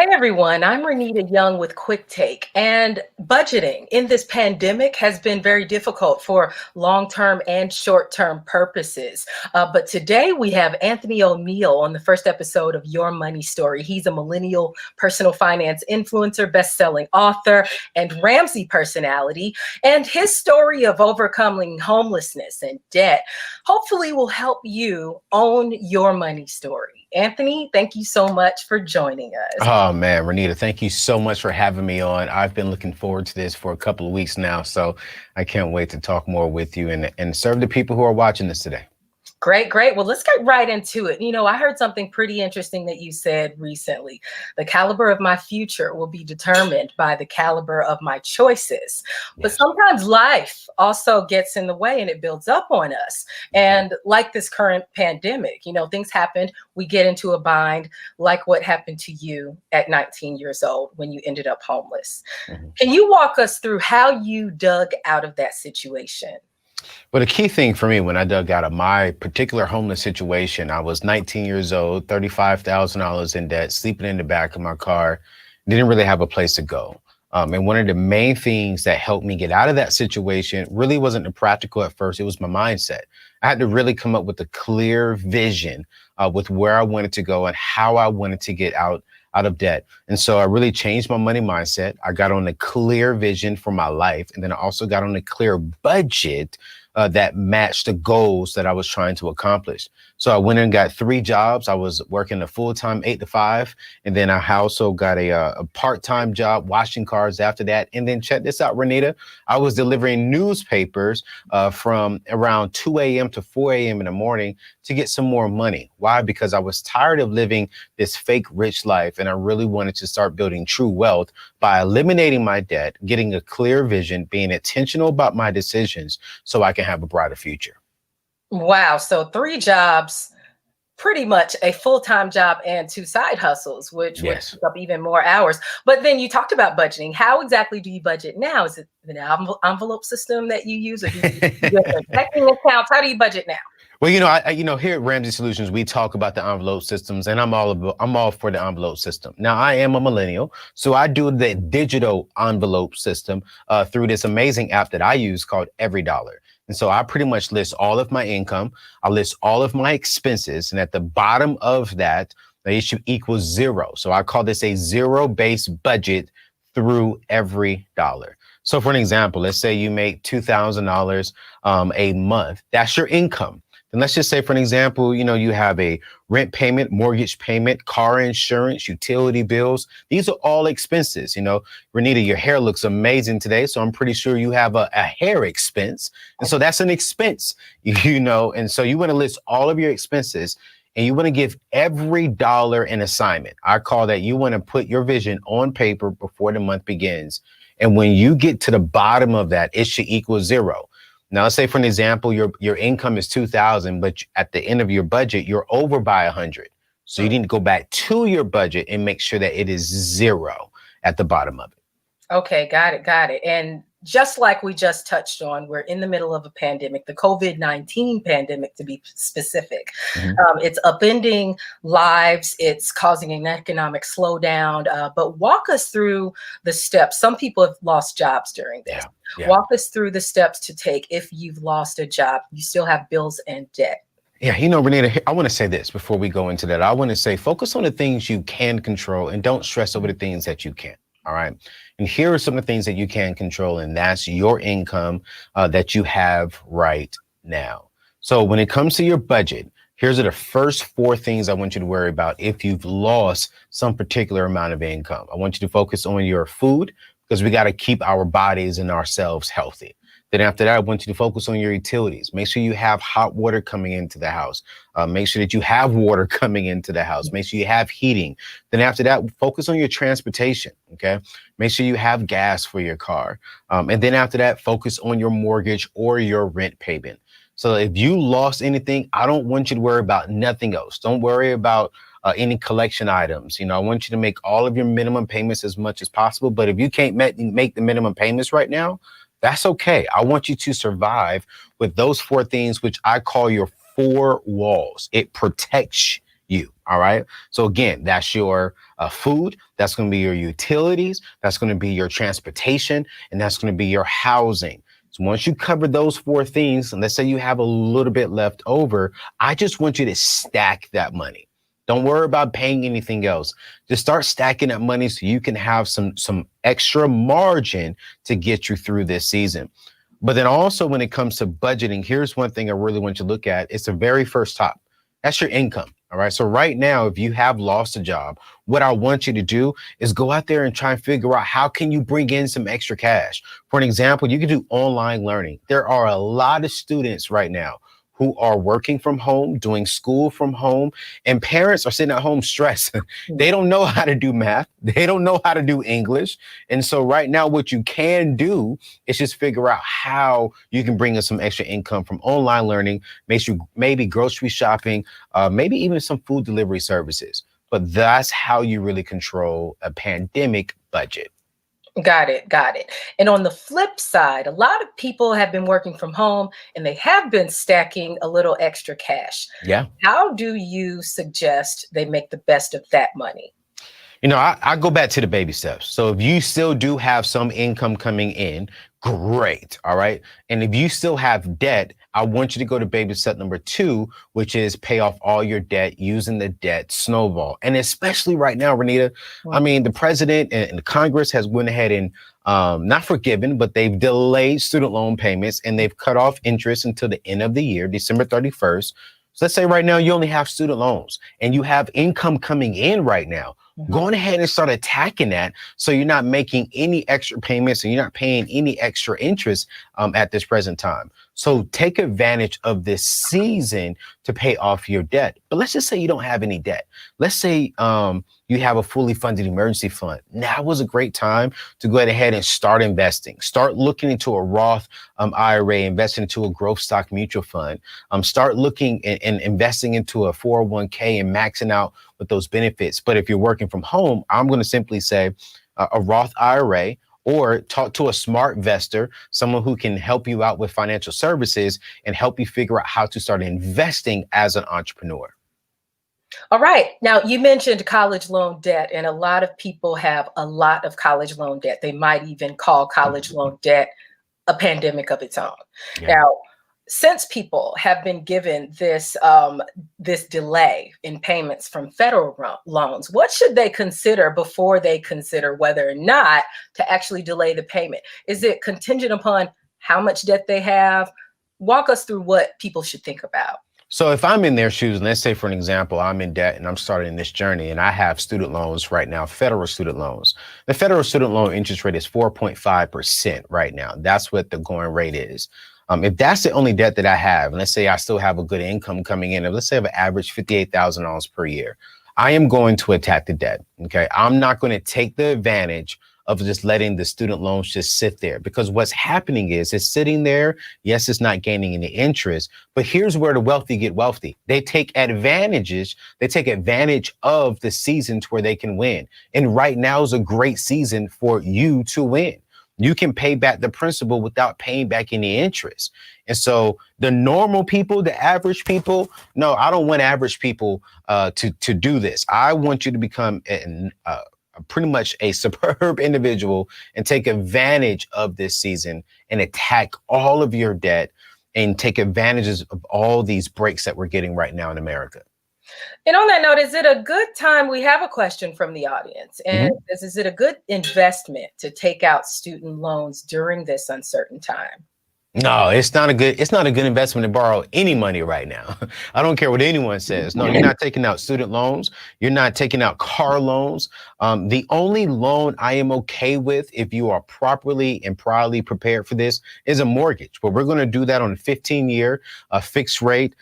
Hey everyone, I'm Renita Young with QuickTake, and budgeting in this pandemic has been very difficult for long-term and short-term purposes. But today we have Anthony ONeal on the first episode of Your Money Story. He's a millennial personal finance influencer, best-selling author, and Ramsey personality. And his story of overcoming homelessness and debt hopefully will help you own your money story. Anthony, thank you so much for joining us. Oh man, Renita, thank you so much for having me on. I've been looking forward to this for a couple of weeks now, so I can't wait to talk more with you and serve the people who are watching this today. Great. Well, let's get right into it. I heard something pretty interesting that you said recently. The caliber of my future will be determined by the caliber of my choices. But Yes. sometimes life also gets in the way and it builds up on us. And like this current pandemic, things happen. We get into a bind, like what happened to you at 19 years old when you ended up homeless. Can you walk us through how you dug out of that situation? Well, the key thing for me when I dug out of my particular homeless situation, I was 19 years old, $35,000 in debt, sleeping in the back of my car, didn't really have a place to go. And one of the main things that helped me get out of that situation really wasn't the practical at first. It was my mindset. I had to really come up with a clear vision with where I wanted to go and how I wanted to get out of debt. And so I really changed my money mindset. I got on a clear vision for my life. And then I also got on a clear budget that matched the goals that I was trying to accomplish. So I went and got 3 jobs. I was working a full-time 8 to 5. And then I also got a part-time job washing cars after that. And then check this out, Renita. I was delivering newspapers from around 2 a.m. to 4 a.m. in the morning to get some more money. Why? Because I was tired of living this fake rich life. And I really wanted to start building true wealth by eliminating my debt, getting a clear vision, being intentional about my decisions so I can have a brighter future. Wow. So 3 jobs, pretty much a full-time job and 2 side hustles, which would Yes. take up even more hours. But then you talked about budgeting. How exactly do you budget now? Is it an envelope system that you use, or do you use different checking accounts? How do you budget now? Well, here at Ramsey Solutions, we talk about the envelope systems, and I'm all for the envelope system. Now, I am a millennial, so I do the digital envelope system through this amazing app that I use called Every Dollar. And so I pretty much list all of my income, I list all of my expenses, and at the bottom of that, it should equal 0. So I call this a zero-based budget through every dollar. So for an example, let's say you make $2,000 a month. That's your income. And let's just say, for an example, you have a rent payment, mortgage payment, car insurance, utility bills. These are all expenses. Renita, your hair looks amazing today. So I'm pretty sure you have a hair expense. And so that's an expense, and so you want to list all of your expenses and you want to give every dollar an assignment. I call that you want to put your vision on paper before the month begins. And when you get to the bottom of that, it should equal 0. Now, let's say, for an example, your income is 2,000, but at the end of your budget, you're over by 100. So you need to go back to your budget and make sure that it is 0 at the bottom of it. Okay, got it. And just like we just touched on, we're in the middle of a pandemic, the COVID-19 pandemic, to be specific. It's upending lives. It's causing an economic slowdown. But walk us through the steps. Some people have lost jobs during this. Yeah. Walk us through the steps to take if you've lost a job, you still have bills and debt. Yeah, Renita, I want to say this before we go into that. I want to say focus on the things you can control and don't stress over the things that you can't. All right. And here are some of the things that you can control, and that's your income that you have right now. So when it comes to your budget, here's the first 4 things I want you to worry about if you've lost some particular amount of income. I want you to focus on your food because we got to keep our bodies and ourselves healthy. Then after that, I want you to focus on your utilities. Make sure you have hot water coming into the house. Make sure that you have water coming into the house. Make sure you have heating. Then after that, focus on your transportation, okay? Make sure you have gas for your car. And then after that, focus on your mortgage or your rent payment. So if you lost anything, I don't want you to worry about nothing else. Don't worry about any collection items. I want you to make all of your minimum payments as much as possible. But if you can't make the minimum payments right now, that's okay. I want you to survive with those 4 things, which I call your 4 walls. It protects you. All right. So again, that's your food. That's going to be your utilities. That's going to be your transportation. And that's going to be your housing. So once you cover those four things, and let's say you have a little bit left over, I just want you to stack that money. Don't worry about paying anything else. Just start stacking that money so you can have some extra margin to get you through this season. But then also when it comes to budgeting, here's one thing I really want you to look at. It's the very first top. That's your income. All right. So right now, if you have lost a job, what I want you to do is go out there and try and figure out how can you bring in some extra cash. For an example, you can do online learning. There are a lot of students right now who are working from home, doing school from home, and parents are sitting at home stressed. They don't know how to do math. They don't know how to do English. And so right now, what you can do is just figure out how you can bring in some extra income from online learning, maybe grocery shopping, maybe even some food delivery services. But that's how you really control a pandemic budget. Got it. Got it. And on the flip side, a lot of people have been working from home and they have been stacking a little extra cash. Yeah. How do you suggest they make the best of that money? You know, I go back to the baby steps. So if you still do have some income coming in, great. All right. And if you still have debt, I want you to go to baby step number 2, which is pay off all your debt using the debt snowball. And especially right now, Renita, I mean, the president and the Congress has went ahead and not forgiven, but they've delayed student loan payments and they've cut off interest until the end of the year, December 31st. So let's say right now you only have student loans and you have income coming in right now. Go on ahead and start attacking that so you're not making any extra payments and you're not paying any extra interest at this present time. So take advantage of this season to pay off your debt. But let's just say you don't have any debt. Let's say you have a fully funded emergency fund. Now was a great time to go ahead and start investing. Start looking into a Roth IRA, investing into a growth stock mutual fund. Start looking and investing into a 401k and maxing out with those benefits. But if you're working from home, I'm going to simply say a Roth IRA, or talk to a smart investor, someone who can help you out with financial services and help you figure out how to start investing as an entrepreneur. All right. Now, you mentioned college loan debt, and a lot of people have a lot of college loan debt. They might even call college loan debt a pandemic of its own. Yeah. Now, since people have been given this this delay in payments from federal loans, what should they consider before they consider whether or not to actually delay the payment? Is it contingent upon how much debt they have? Walk us through what people should think about. So if I'm in their shoes, and let's say, for an example, I'm in debt and I'm starting this journey and I have student loans right now, federal student loans. The federal student loan interest rate is 4.5% right now. That's what the going rate is. If that's the only debt that I have, and let's say I still have a good income coming in, and let's say I have an average $58,000 per year, I am going to attack the debt. Okay. I'm not going to take the advantage of just letting the student loans just sit there, because what's happening is it's sitting there. Yes, it's not gaining any interest, but here's where the wealthy get wealthy. They take advantage of the seasons where they can win. And right now is a great season for you to win. You can pay back the principal without paying back any interest. And so the normal people, the average people, no, I don't want average people to do this. I want you to become pretty much a superb individual and take advantage of this season and attack all of your debt and take advantages of all these breaks that we're getting right now in America. And on that note, is it a good time? We have a question from the audience, and is it a good investment to take out student loans during this uncertain time? No, it's not a good investment to borrow any money right now. I don't care what anyone says. No, you're not taking out student loans. You're not taking out car loans. The only loan I am okay with, if you are properly and proudly prepared for this, is a mortgage. But we're going to do that on a 15-year fixed rate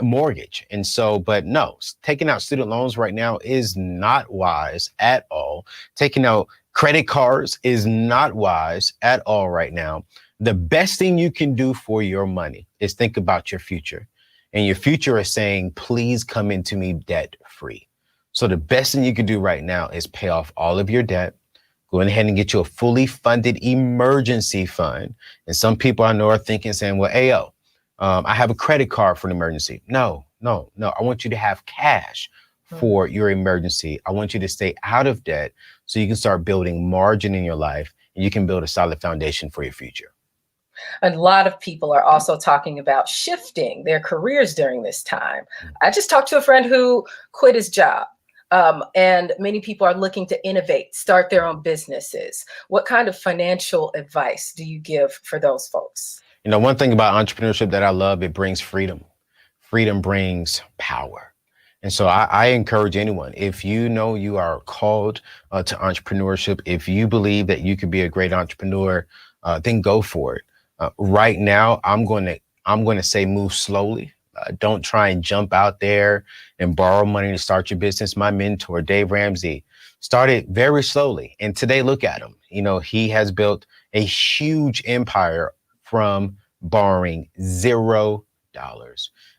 mortgage. And so, but no, taking out student loans right now is not wise at all. Taking out credit cards is not wise at all right now. The best thing you can do for your money is think about your future. And your future is saying, please come into me debt free. So the best thing you can do right now is pay off all of your debt. Go ahead and get you a fully funded emergency fund. And some people I know are thinking, saying, well, Ayo, I have a credit card for an emergency. No. I want you to have cash for your emergency. I want you to stay out of debt so you can start building margin in your life and you can build a solid foundation for your future. A lot of people are also talking about shifting their careers during this time. I just talked to a friend who quit his job. And many people are looking to innovate, start their own businesses. What kind of financial advice do you give for those folks? You know, one thing about entrepreneurship that I love, it brings freedom. Freedom brings power. And so I encourage anyone, if you know you are called to entrepreneurship, if you believe that you could be a great entrepreneur, then go for it. Right now, I'm going to say move slowly. Don't try and jump out there and borrow money to start your business. My mentor, Dave Ramsey, started very slowly. And today, look at him. You know, he has built a huge empire from borrowing $0.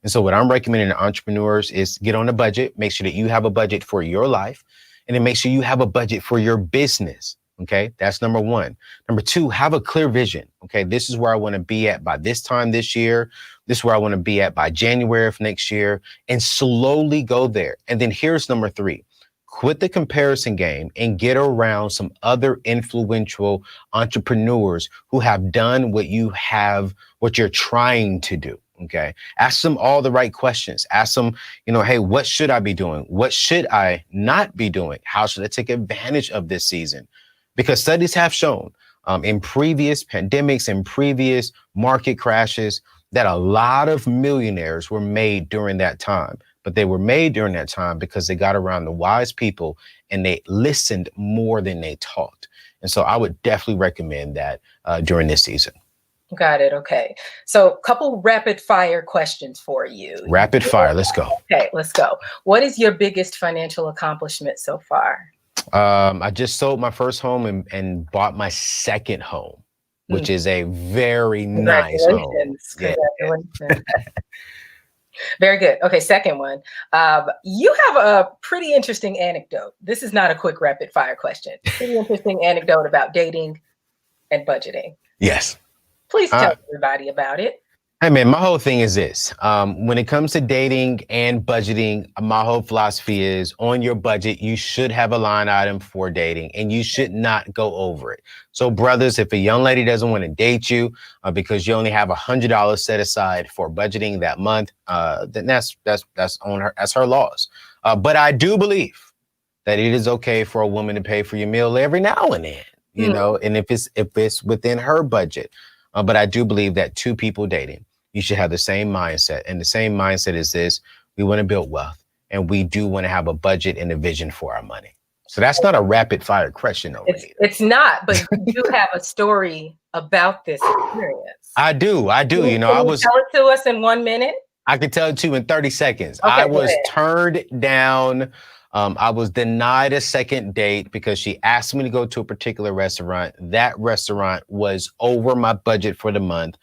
And so what I'm recommending to entrepreneurs is get on a budget, make sure that you have a budget for your life, and then make sure you have a budget for your business. Okay, that's number one. Number two, have a clear vision. Okay, this is where I want to be at by this time this year. This is where I want to be at by January of next year, and slowly go there. And then here's number three. Quit the comparison game and get around some other influential entrepreneurs who have done what you're trying to do. Okay. Ask them all the right questions. Ask them, you know, hey, what should I be doing? What should I not be doing? How should I take advantage of this season? Because studies have shown in previous pandemics and previous market crashes that a lot of millionaires were made during that time. But they were made during that time because they got around the wise people and they listened more than they talked. And so I would definitely recommend that during this season. Got it. Okay. So a couple rapid fire questions for you. Rapid fire. Let's go. Okay, let's go. What is your biggest financial accomplishment so far? I just sold my first home and bought my second home, which is a very nice home. Congratulations. Very good. Okay, second one. You have a pretty interesting anecdote. This is not a quick rapid fire question. Pretty interesting anecdote about dating and budgeting. Yes. Please tell everybody about it. Hey, man, my whole thing is this. When it comes to dating and budgeting, my whole philosophy is on your budget, you should have a line item for dating and you should not go over it. So brothers, if a young lady doesn't want to date you because you only have $100 set aside for budgeting that month, then that's on her. That's her loss. But I do believe that it is okay for a woman to pay for your meal every now and then, you know, and if it's within her budget. But I do believe that two people dating, you should have the same mindset. And the same mindset is this: we want to build wealth and we do want to have a budget and a vision for our money. So that's not a rapid fire question. It's not, but you do have a story about this experience. I do. You know, Can you tell it to us in 1 minute? I can tell it to you in 30 seconds. Okay, I was turned down. I was denied a second date because she asked me to go to a particular restaurant. That restaurant was over my budget for the month.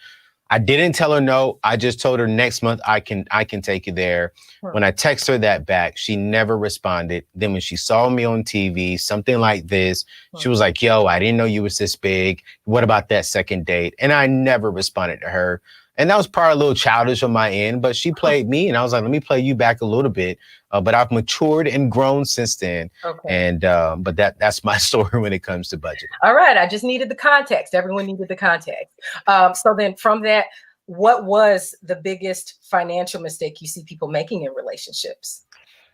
I didn't tell her no. I just told her next month I can take you there. When I text her that back, she never responded. Then when she saw me on TV, something like this, she was like, yo, I didn't know you was this big. What about that second date? And I never responded to her. And that was probably a little childish on my end, but she played me and I was like, let me play you back a little bit. But I've matured and grown since then. Okay. And but that's my story when it comes to budget. All right. I just needed the context. Everyone needed the context. So then from that, what was the biggest financial mistake you see people making in relationships?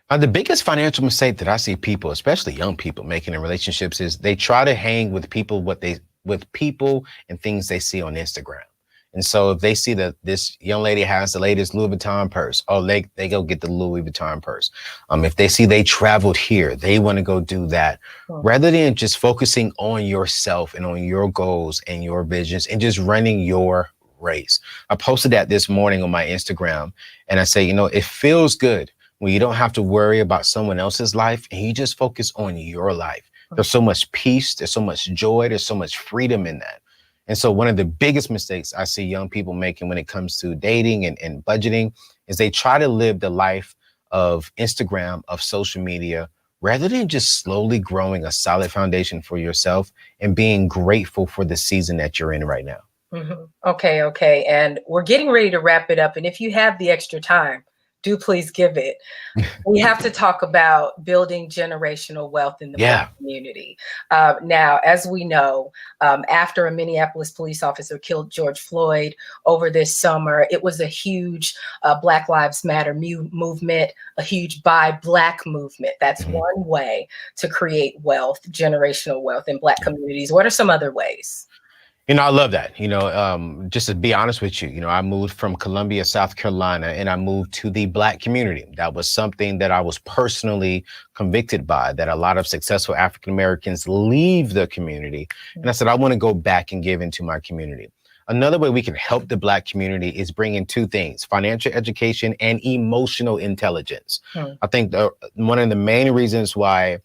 The biggest financial mistake that I see people, especially young people, making in relationships is they try to hang with people with people and things they see on Instagram. And so if they see that this young lady has the latest Louis Vuitton purse, they go get the Louis Vuitton purse. If they see they traveled here, they want to go do that. Rather than just focusing on yourself and on your goals and your visions and just running your race. I posted that this morning on my Instagram and I say, you know, it feels good when you don't have to worry about someone else's life and you just focus on your life. There's so much peace. There's so much joy. There's so much freedom in that. And so one of the biggest mistakes I see young people making when it comes to dating and budgeting is they try to live the life of Instagram, of social media, rather than just slowly growing a solid foundation for yourself and being grateful for the season that you're in right now. Okay. And we're getting ready to wrap it up. And if you have the extra time, Do please give it. We have to talk about building generational wealth in the Black community. Now, as we know, after a Minneapolis police officer killed George Floyd over this summer, it was a huge Black Lives Matter movement, a huge Buy Black movement. That's one way to create wealth, generational wealth in Black communities. What are some other ways? I love that. Just to be honest with you, I moved from Columbia, South Carolina, and I moved to the Black community. That was something that I was personally convicted by, that a lot of successful African Americans leave the community. And I said, I want to go back and give into my community. Another way we can help the Black community is bringing two things: financial education and emotional intelligence. I think one of the main reasons why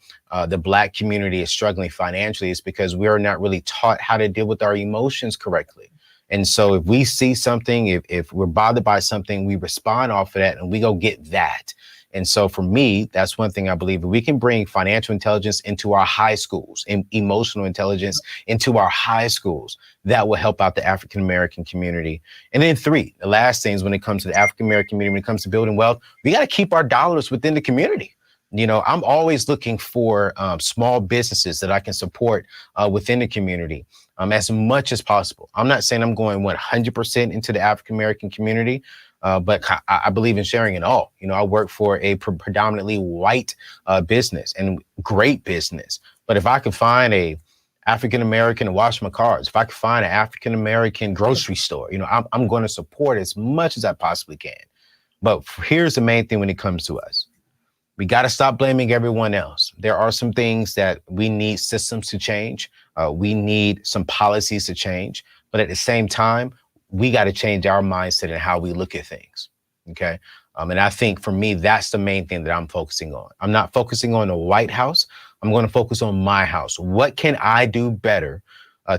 the Black community is struggling financially is because we are not really taught how to deal with our emotions correctly. And so if we see something, if we're bothered by something, we respond off of that and we go get that. And so for me, that's one thing I believe. If we can bring financial intelligence into our high schools and emotional intelligence into our high schools, that will help out the African-American community. And then three, the last things when it comes to the African-American community, when it comes to building wealth, we got to keep our dollars within the community. I'm always looking for small businesses that I can support within the community as much as possible. I'm not saying I'm going 100% into the African-American community, but I believe in sharing it all. I work for a predominantly white business and great business. But if I could find a African-American to wash my cars, if I could find an African-American grocery store, I'm going to support as much as I possibly can. But here's the main thing when it comes to us. We got to stop blaming everyone else. There are some things that we need systems to change. We need some policies to change. But at the same time, we got to change our mindset and how we look at things. Okay. And I think for me, that's the main thing that I'm focusing on. I'm not focusing on the White House. I'm going to focus on my house. What can I do better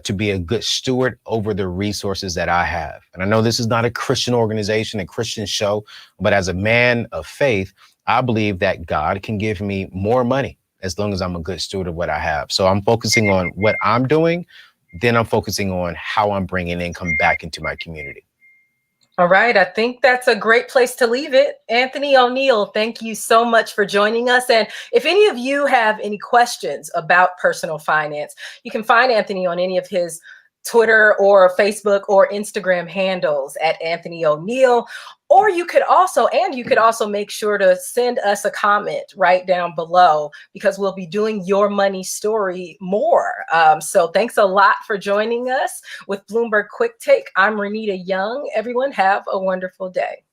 to be a good steward over the resources that I have? And I know this is not a Christian organization, a Christian show, but as a man of faith, I believe that God can give me more money as long as I'm a good steward of what I have. So I'm focusing on what I'm doing. Then I'm focusing on how I'm bringing income back into my community. All right. I think that's a great place to leave it. Anthony ONeal, thank you so much for joining us. And if any of you have any questions about personal finance, you can find Anthony on any of his Twitter or Facebook or Instagram handles at Anthony ONeal. Or you could also make sure to send us a comment right down below, because we'll be doing Your Money Story more. So thanks a lot for joining us with Bloomberg QuickTake. I'm Renita Young. Everyone have a wonderful day.